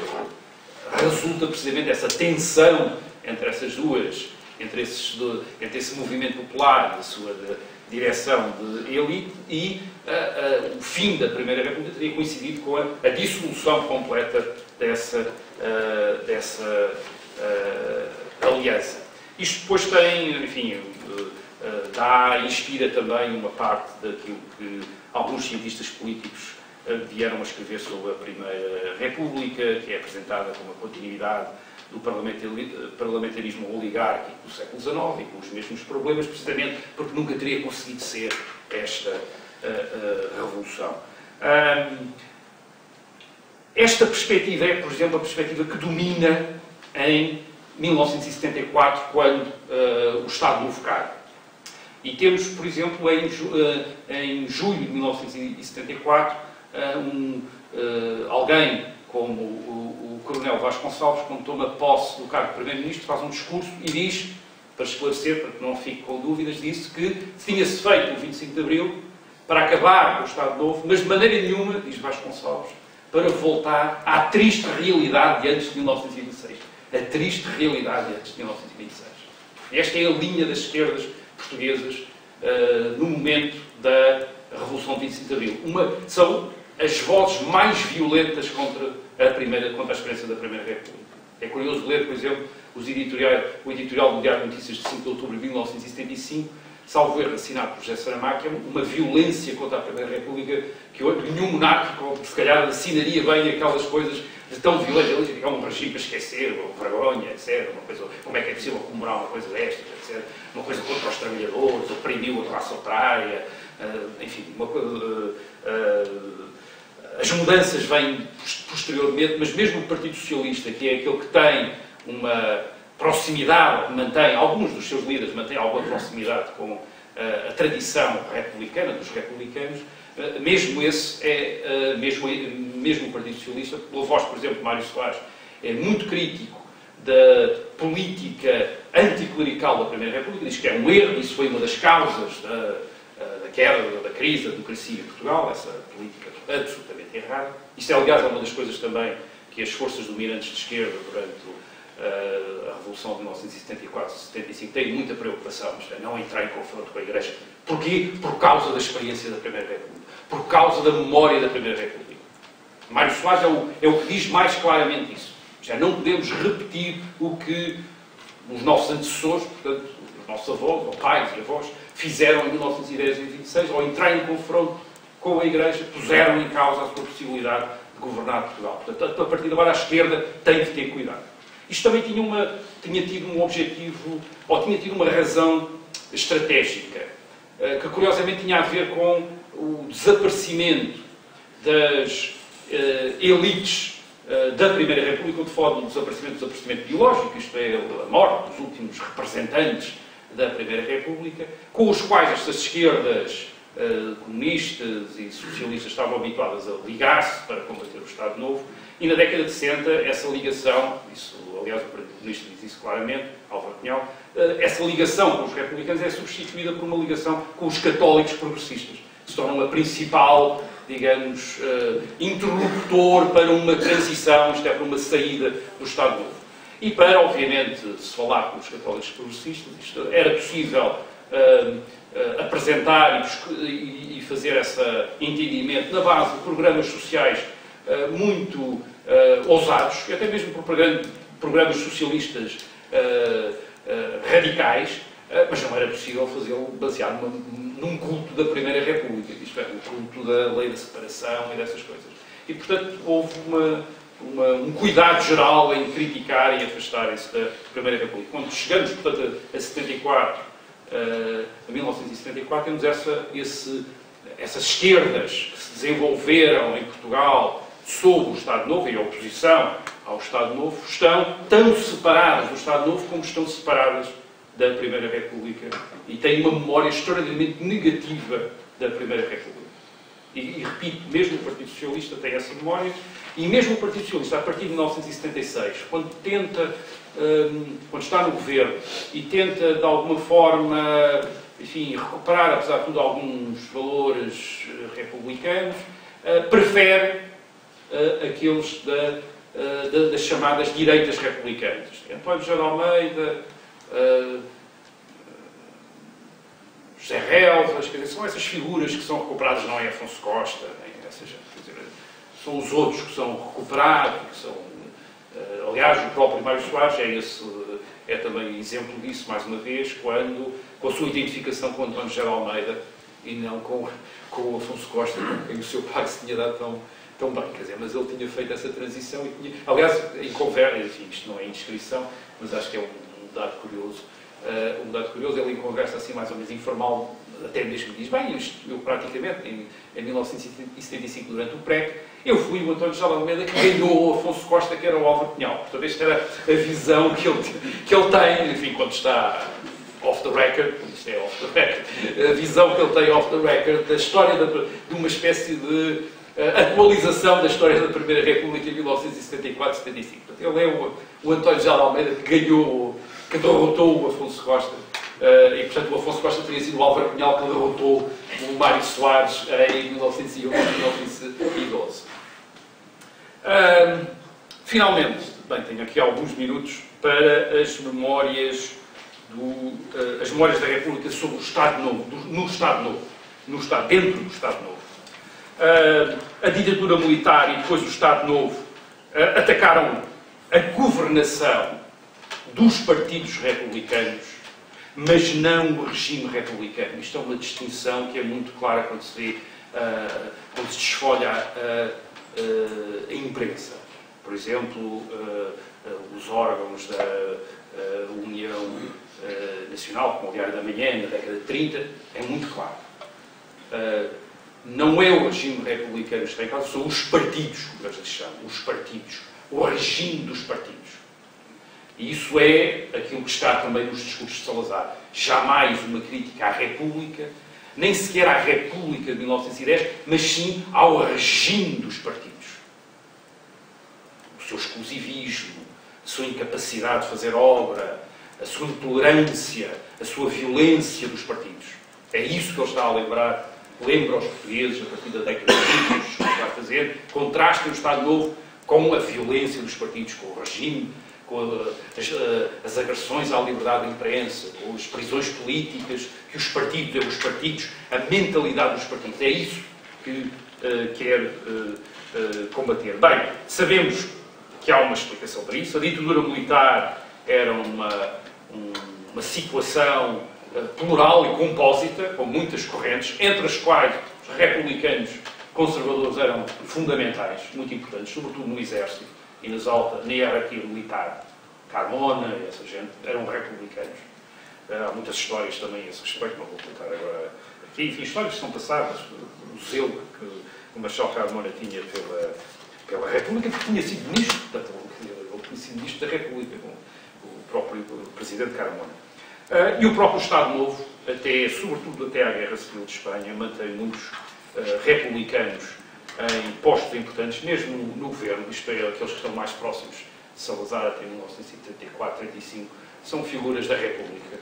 A: resulta precisamente dessa tensão entre essas duas, entre esse movimento popular e a sua direção de elite, e o fim da Primeira República teria coincidido com a dissolução completa dessa aliança. Isto depois tem, enfim, inspira também uma parte daquilo que alguns cientistas políticos vieram a escrever sobre a Primeira República, que é apresentada como a continuidade do parlamentarismo oligárquico do século XIX e com os mesmos problemas, precisamente porque nunca teria conseguido ser esta revolução. Esta perspectiva é, por exemplo, a perspectiva que domina em 1974, quando o Estado Novo cai. E temos, por exemplo, em julho de 1974, alguém como o Coronel Vasconcelos, quando toma posse do cargo de Primeiro-Ministro, faz um discurso e diz, para esclarecer, para que não fique com dúvidas, disse que tinha-se feito o 25 de Abril para acabar com o Estado Novo, mas de maneira nenhuma, diz Vasconcelos, para voltar à triste realidade de antes de 1926. A triste realidade de antes de 1926. Esta é a linha das esquerdas portuguesas no momento da Revolução de 25 de Abril. São as vozes mais violentas contra a experiência da Primeira República. É curioso ler, por exemplo, o editorial do Diário de Notícias de 5 de outubro de 1975, salvo erro, assinado por José Saramago, que é uma violência contra a Primeira República que nenhum monárquico, se calhar, assinaria bem aquelas coisas de tão violentas, que é um regime para esquecer, ou vergonha, etc. Uma coisa, como é que é possível comemorar uma coisa destas, etc. Uma coisa contra os trabalhadores, oprimiu a classe operária, enfim, uma coisa... As mudanças vêm posteriormente, mas mesmo o Partido Socialista, que é aquele que tem uma proximidade, mantém, alguns dos seus líderes mantêm alguma proximidade com a tradição republicana, dos republicanos, mesmo esse, mesmo o Partido Socialista, pela voz, por exemplo, de Mário Soares, é muito crítico da política anticlerical da Primeira República, diz que é um erro, isso foi uma das causas da queda, da crise da democracia em Portugal, essa política absolutamente errada. Isto, aliás, é uma das coisas também que as forças dominantes de esquerda durante a Revolução de 1974-75 têm muita preocupação, isto é, não entrar em confronto com a Igreja. Porquê? Por causa da experiência da Primeira República. Por causa da memória da Primeira República. Mário Soares é o que diz mais claramente isso. Já não podemos repetir o que os nossos antecessores, portanto, os nossos avós, ou pais e avós, fizeram em 1910 e 1926, ao entrar em confronto com a Igreja, puseram em causa a sua possibilidade de governar Portugal. Portanto, a partir de agora, a esquerda tem de ter cuidado. Isto também tinha tido um objetivo, ou tinha tido uma razão estratégica, que curiosamente tinha a ver com o desaparecimento das elites da Primeira República, onde fala do desaparecimento biológico, isto é, a morte dos últimos representantes da Primeira República, com os quais estas esquerdas comunistas e socialistas estavam habituadas a ligar-se para combater o Estado Novo, e na década de 60 essa ligação, isso, aliás, o Partido Comunista diz isso claramente, Álvaro Cunhal, essa ligação com os republicanos é substituída por uma ligação com os católicos progressistas. Se torna uma principal, digamos, interlocutor para uma transição, isto é, para uma saída do Estado Novo. E para, obviamente, se falar com os católicos progressistas, isto era possível apresentar e fazer esse entendimento na base de programas sociais muito ousados, e até mesmo por programas socialistas radicais, mas não era possível fazê-lo baseado num culto da Primeira República, isto é, um culto da lei da separação e dessas coisas. E, portanto, houve um cuidado geral em criticar e afastarem-se da Primeira República. Quando chegamos, portanto, a 1974, temos essas esquerdas que se desenvolveram em Portugal sob o Estado Novo e a oposição ao Estado Novo, estão tão separadas do Estado Novo como estão separadas da Primeira República e têm uma memória extraordinariamente negativa da Primeira República. E repito, mesmo o Partido Socialista tem essa memória, e mesmo o Partido Socialista, a partir de 1976, quando está no governo e tenta, de alguma forma, enfim, recuperar, apesar de tudo, alguns valores republicanos, prefere aqueles das chamadas direitas republicanas. António José de Almeida, José Relvas, quer dizer, são essas figuras que são recuperadas, não é Afonso Costa, nem essa gente, quer dizer, são os outros que são recuperados, que são, aliás, o próprio Mário Soares é também exemplo disso, mais uma vez, com a sua identificação com António José de Almeida e não com o Afonso Costa, com quem o seu pai se tinha dado tão bem, quer dizer, mas ele tinha feito essa transição e tinha, aliás, em conversa, enfim, isto não é indiscrição, mas acho que é um dado curioso, ele em conversa assim mais ou menos informal, até mesmo diz, bem, eu praticamente, em 1975, durante o PREC, eu fui o António José de Almeida que ganhou o Afonso Costa, que era o Álvaro Cunhal. Portanto, esta era a visão que ele tem, enfim, quando está off the record, isto é off the record, a visão que ele tem off the record da história de uma espécie de atualização da história da Primeira República em 1974-75. Ele é o António José de Almeida que ganhou, que derrotou o Afonso Costa. E, portanto, o Afonso Costa teria sido o Álvaro Cunhal que derrotou o Mário Soares em 1911 e 1912. Finalmente, bem, tenho aqui alguns minutos para as memórias da República sobre o Estado Novo, dentro do Estado Novo. A ditadura militar e depois o Estado Novo atacaram a governação dos partidos republicanos, mas não o regime republicano. Isto é uma distinção que é muito clara quando se vê, quando se desfolha a imprensa. Por exemplo, os órgãos da União Nacional, como o Diário da Manhã, na década de 30, é muito claro. Não é o regime republicano que está em causa, são os partidos, como eles chamam, os partidos, o regime dos partidos. E isso é aquilo que está também nos discursos de Salazar. Jamais uma crítica à República, nem sequer à República de 1910, mas sim ao regime dos partidos. O seu exclusivismo, a sua incapacidade de fazer obra, a sua intolerância, a sua violência dos partidos. É isso que ele está a lembra aos portugueses, a partir da década de 20, que está a fazer, contrastem o Estado Novo com a violência dos partidos, com o regime, com as agressões à liberdade de imprensa, com as prisões políticas, que os partidos, a mentalidade dos partidos. É isso que quer combater. Bem, sabemos que há uma explicação para isso. A ditadura militar era uma situação plural e compósita, com muitas correntes, entre as quais os republicanos conservadores eram fundamentais, muito importantes, sobretudo no exército e na hierarquia militar. Carmona e essa gente eram republicanos. Há muitas histórias também a esse respeito, não vou contar agora aqui. Enfim, histórias que são passadas, o zelo que o Marechal Carmona tinha pela República, porque tinha sido ministro, portanto, ele tinha sido ministro da República, com o próprio presidente Carmona. E o próprio Estado Novo, sobretudo até à Guerra Civil de Espanha, mantém muitos republicanos em postos importantes, mesmo no governo, isto é, aqueles que estão mais próximos de Salazar, até 1934, 35, são figuras da República.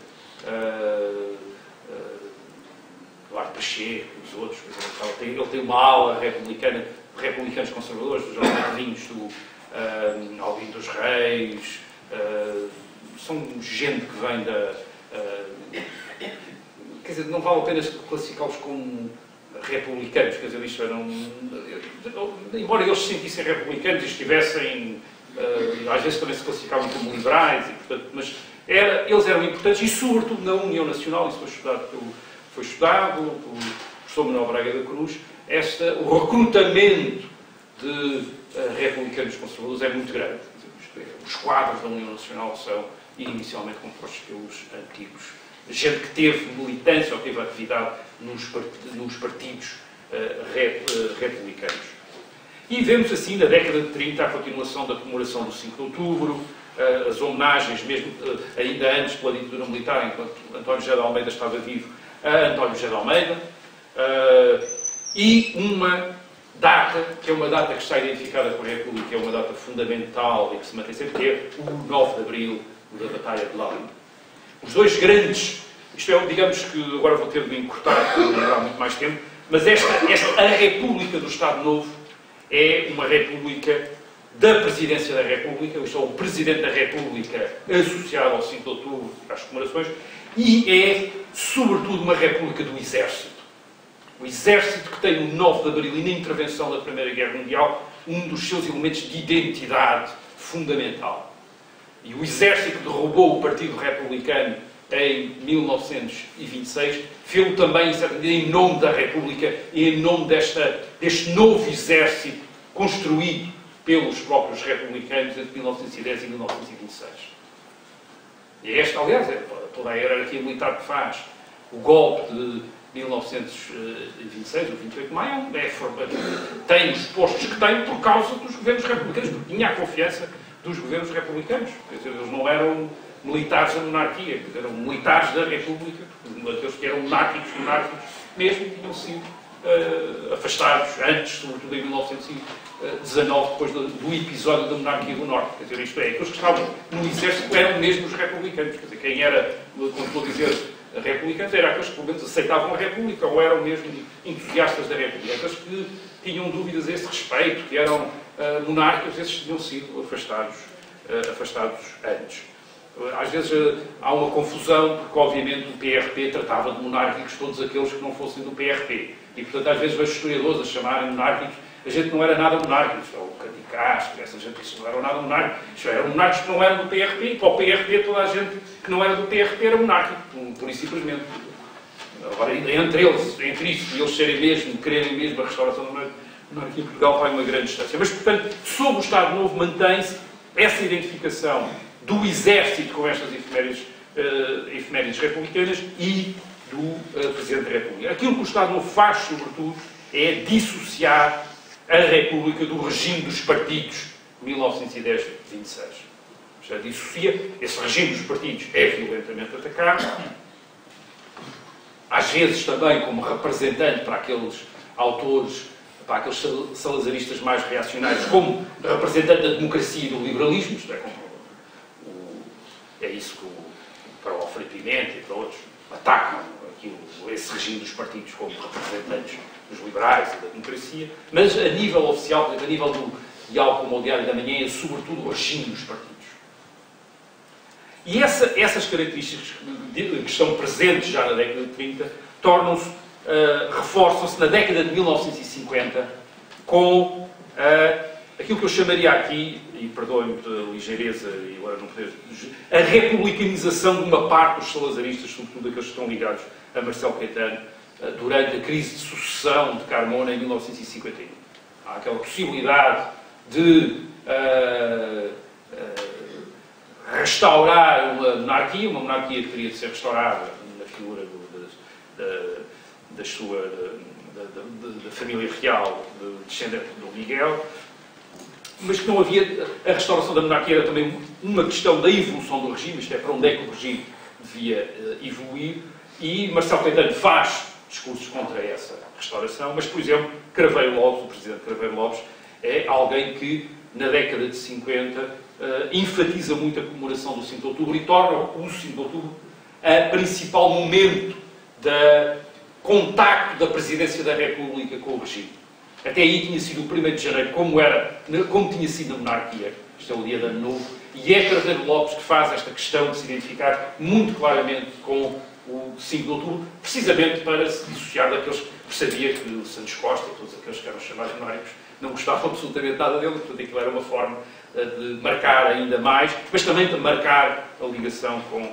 A: Eduardo Pacheco, os outros, ele tem uma ala republicana, republicanos conservadores, dos Alvinhos, do Albino dos Reis, são gente que vem quer dizer, não vale a pena classificá-los como republicanos, quer dizer, isto eram... Embora eles se sentissem republicanos e estivessem... às vezes também se classificavam como liberais, e, portanto, mas eles eram importantes, e sobretudo na União Nacional, isso foi estudado pelo professor Manuel Braga da Cruz, o recrutamento de republicanos conservadores é muito grande. Isto é, os quadros da União Nacional são inicialmente compostos pelos antigos. Gente que teve militância ou teve atividade nos partidos republicanos. E vemos assim, na década de 30, a continuação da comemoração do 5 de outubro, as homenagens, mesmo ainda antes pela ditadura militar, enquanto António José de Almeida estava vivo, a António José de Almeida, e uma data, que é uma data que está identificada com a República, que é uma data fundamental e que se mantém sempre, que é o 9 de Abril, da Batalha de Lali. Os dois grandes, isto é, digamos que agora vou ter de me encurtar, porque não há muito mais tempo, mas a República do Estado Novo é uma República da Presidência da República, isto é, o Presidente da República associado ao 5 de outubro, às comemorações, e é, sobretudo, uma República do Exército. O Exército que tem o 9 de Abril e na intervenção da Primeira Guerra Mundial um dos seus elementos de identidade fundamental. E o exército que derrubou o Partido Republicano em 1926 fez-o também, em nome da República e em nome deste novo exército construído pelos próprios republicanos entre 1910 e 1926. E esta, aliás, é toda a hierarquia militar que faz o golpe de 1926, o 28 de maio, tem os postos que tem por causa dos governos republicanos, porque tinha a confiança dos governos republicanos. Quer dizer, eles não eram militares da monarquia, eram militares da República, aqueles que eram monárquicos mesmo, tinham sido afastados antes, sobretudo em 1919, depois do episódio da monarquia do Norte. Quer dizer, isto é, aqueles que estavam no exército eram mesmo os republicanos. Quer dizer, quem era, como estou a dizer, republicanos, eram aqueles que pelo menos aceitavam a República ou eram mesmo entusiastas da República. Aqueles que tinham dúvidas a esse respeito, que eram monárquicos, esses tinham sido afastados antes. Às vezes há uma confusão, porque obviamente o PRP tratava de monárquicos todos aqueles que não fossem do PRP. E portanto às vezes vejo historiadores a chamarem monárquicos, a gente não era nada monárquico, o Cadicastro, essa gente que não eram nada monárquicos, eram monárquicos que não eram do PRP, e para o PRP toda a gente que não era do PRP era monárquico, pura e simplesmente. Agora, entre isso e eles serem mesmo, quererem mesmo a restauração da monarquia em Portugal, vai uma grande distância. Mas, portanto, sob o Estado Novo mantém-se essa identificação do exército com estas efemérides republicanas e do Presidente da República. Aquilo que o Estado Novo faz, sobretudo, é dissociar a República do regime dos partidos de 1910-26. Já dissocia, esse regime dos partidos é violentamente atacado, às vezes também como representante para aqueles autores, para aqueles salazaristas mais reacionários, como representante da democracia e do liberalismo, isto é isso que para o Alfredo Pimenta e para outros atacam esse regime dos partidos como representantes dos liberais e da democracia, mas a nível oficial, a nível do diálogo como o Diário da Manhã, é sobretudo o regime dos partidos. E essas características que estão presentes já na década de 30 tornam-se, reforçam-se na década de 1950 com aquilo que eu chamaria aqui, e perdoem-me da ligeireza e agora não poder, a republicanização de uma parte dos salazaristas, sobretudo aqueles que estão ligados a Marcelo Caetano, durante a crise de sucessão de Carmona em 1951. Há aquela possibilidade de restaurar uma monarquia que teria de ser restaurada na figura da família real descendente do Miguel, mas que não havia. A restauração da monarquia era também uma questão da evolução do regime, isto é, para onde é que o regime devia evoluir, e Marcelo Caetano faz discursos contra essa restauração, mas, por exemplo, Craveiro Lopes, o presidente Craveiro Lopes, é alguém que, na década de 50, enfatiza muito a comemoração do 5 de Outubro e torna o 5 de Outubro o principal momento de contacto da presidência da República com o regime. Até aí tinha sido o 1º de janeiro, como tinha sido na monarquia. Isto é o dia de Ano Novo. E é Craveiro Lopes que faz esta questão de se identificar muito claramente com o 5 de Outubro, precisamente para se dissociar daqueles que percebia que o Santos Costa e todos aqueles que eram chamados monárquicos não gostavam absolutamente nada dele, portanto aquilo era uma forma de marcar ainda mais, mas também de marcar a ligação com...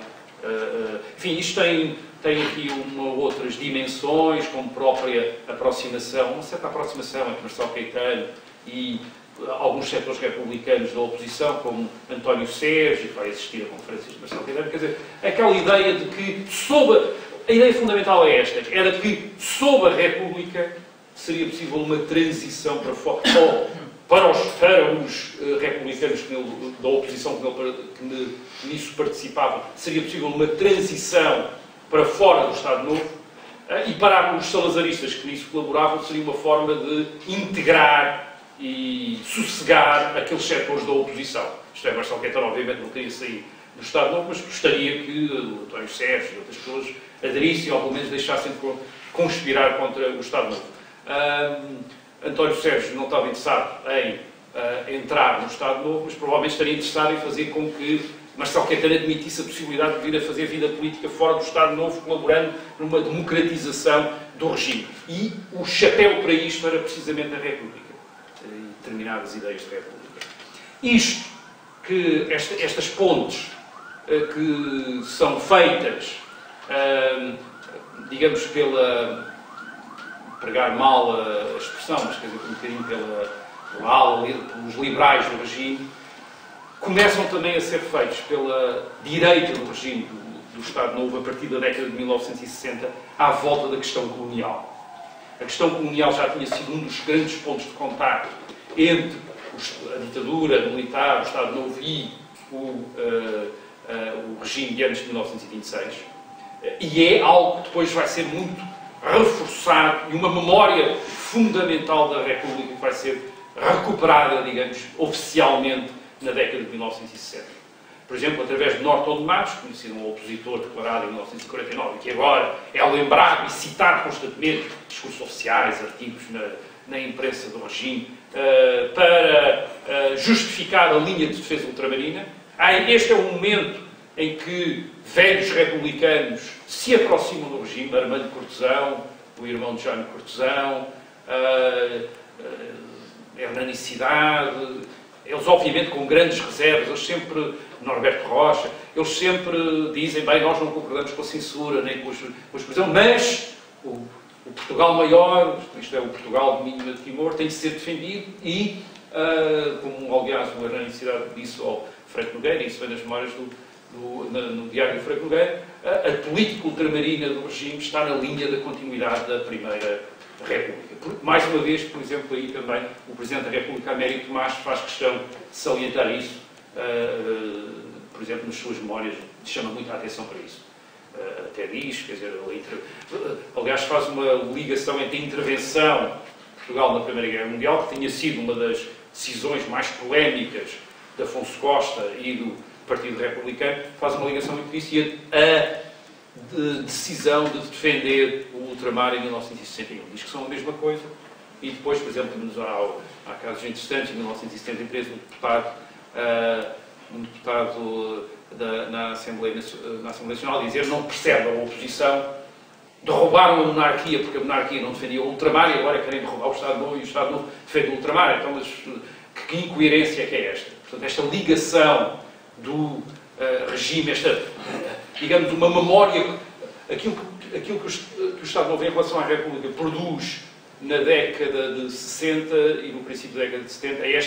A: enfim, isto tem aqui outras dimensões, como própria aproximação, uma certa aproximação entre Marcelo Caetano e alguns setores republicanos da oposição, como António Sérgio, que vai assistir a conferências de Marcelo Caetano, quer dizer, aquela ideia de que, a ideia fundamental é esta, era que, sob a República, seria possível uma transição para fora, para os republicanos da oposição que nisso participavam, seria possível uma transição para fora do Estado Novo, e para os salazaristas que nisso colaboravam, seria uma forma de integrar e sossegar aqueles setores da oposição. Isto é, Marcelo Caetano, obviamente, não queria sair do Estado Novo, mas gostaria que o António Sérgio e outras pessoas aderissem ou pelo menos deixassem de conspirar contra o Estado Novo. António Sérgio não estava interessado em entrar no Estado Novo, mas provavelmente estaria interessado em fazer com que Marcelo Caetano admitisse a possibilidade de vir a fazer vida política fora do Estado Novo, colaborando numa democratização do regime. E o chapéu para isto era precisamente a República. e determinadas ideias de república. Isto, que estas pontes que são feitas, digamos, pregar mal a expressão, mas quer dizer, um bocadinho pela ala, pelos liberais do regime, começam também a ser feitos pela direita do regime do Estado Novo a partir da década de 1960, à volta da questão colonial. A questão colonial já tinha sido um dos grandes pontos de contacto entre a ditadura militar, o Estado Novo e o regime de antes de 1926. E é algo que depois vai ser muito reforçado e uma memória fundamental da República que vai ser recuperada, digamos, oficialmente na década de 1960. Por exemplo, através de Norton de Matos, conhecido um opositor declarado em 1949, que agora é lembrado e citado constantemente, discursos oficiais, artigos na imprensa do regime, para justificar a linha de defesa ultramarina. Este é o momento em que velhos republicanos se aproximam do regime, Armando Cortesão, o irmão de Jaime Cortesão, Hernani Cidade, eles obviamente com grandes reservas, eles sempre, Norberto Rocha, eles sempre dizem, bem, nós não concordamos com a censura, nem com a expressão, mas o Portugal maior, isto é, o Portugal de mínima de Timor, tem de ser defendido e, como aliás o Hernani Cidade disse ao Franco Nogueira, isso foi nas memórias no Diário do Franco Nogueira, a política ultramarina do regime está na linha da continuidade da Primeira República. Mais uma vez, por exemplo, aí também o Presidente da República, Américo Tomás, faz questão de salientar isso, por exemplo, nas suas memórias, chama muito a atenção para isso. Até diz, quer dizer, aliás, faz uma ligação entre a intervenção de Portugal na Primeira Guerra Mundial, que tinha sido uma das decisões mais polémicas de Afonso Costa e do Partido Republicano, faz uma ligação entre isso e a decisão de defender o ultramar em 1961. Diz que são a mesma coisa. E depois, por exemplo, há casos interessantes, em 1973, um deputado na Assembleia Nacional dizer não percebe a oposição, derrubaram a monarquia porque a monarquia não defendia o ultramar e agora querem derrubar o Estado Novo e o Estado Novo defende o ultramar. Então, mas que incoerência que é esta? Portanto, esta ligação do regime, digamos, uma memória, aquilo que o Estado Novo em relação à República produz na década de 60 e no princípio da década de 70, é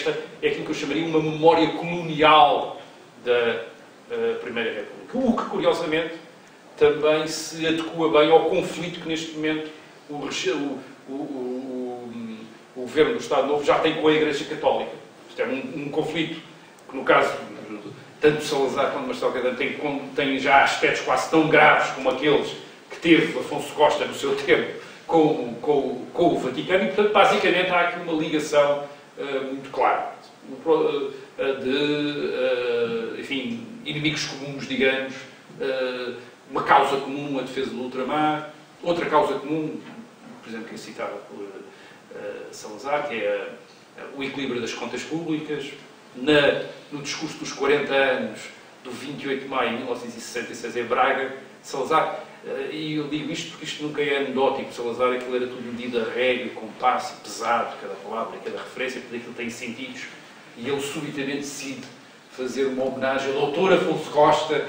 A: aquilo que eu chamaria uma memória colonial da Primeira República. O que, curiosamente, também se adequa bem ao conflito que neste momento o governo do Estado Novo já tem com a Igreja Católica. Isto é um conflito que, no caso tanto Salazar quanto Marcelo Caetano tem já aspectos quase tão graves como aqueles que teve Afonso Costa no seu tempo com o Vaticano e, portanto, basicamente há aqui uma ligação muito clara de, enfim, inimigos comuns, digamos, uma causa comum, a defesa do ultramar, outra causa comum, por exemplo, que é citada por Salazar, que é o equilíbrio das contas públicas. No discurso dos 40 anos, do 28 de maio de 1966, em Braga, Salazar, e eu digo isto porque isto nunca é anedótico, Salazar, aquilo era tudo medido a régua, compasso, pesado, cada palavra, cada referência, porque aquilo tem sentidos, e ele subitamente decide fazer uma homenagem ao Dr. Afonso Costa,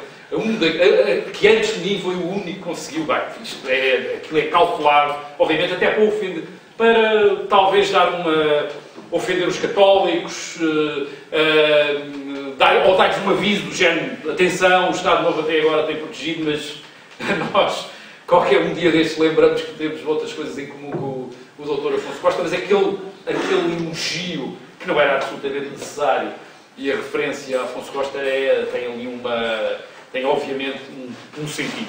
A: que antes de mim foi o único que conseguiu, bem, aquilo é calculado, obviamente até para talvez ofender os católicos, ou dar-lhes um aviso do género, atenção, o Estado Novo até agora tem protegido, mas nós, qualquer um dia destes, lembramos que temos outras coisas em comum com o Dr. Afonso Costa, mas aquele elogio que não era absolutamente necessário, e a referência a Afonso Costa tem obviamente um sentido.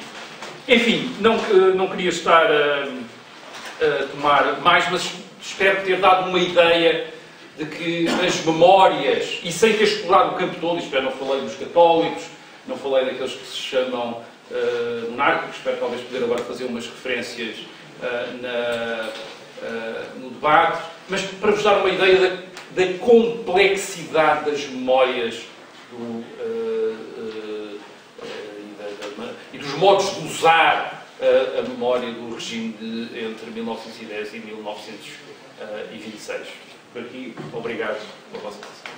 A: Enfim, não queria estar a tomar mais, mas espero ter dado uma ideia de que as memórias, e sem ter explorado o campo todo, isto é, não falei dos católicos, não falei daqueles que se chamam monárquicos, espero talvez poder agora fazer umas referências no debate, mas para vos dar uma ideia da complexidade das memórias e dos modos de usar a memória do regime entre 1910 e 1926. por aqui. Obrigado pela vossa atenção.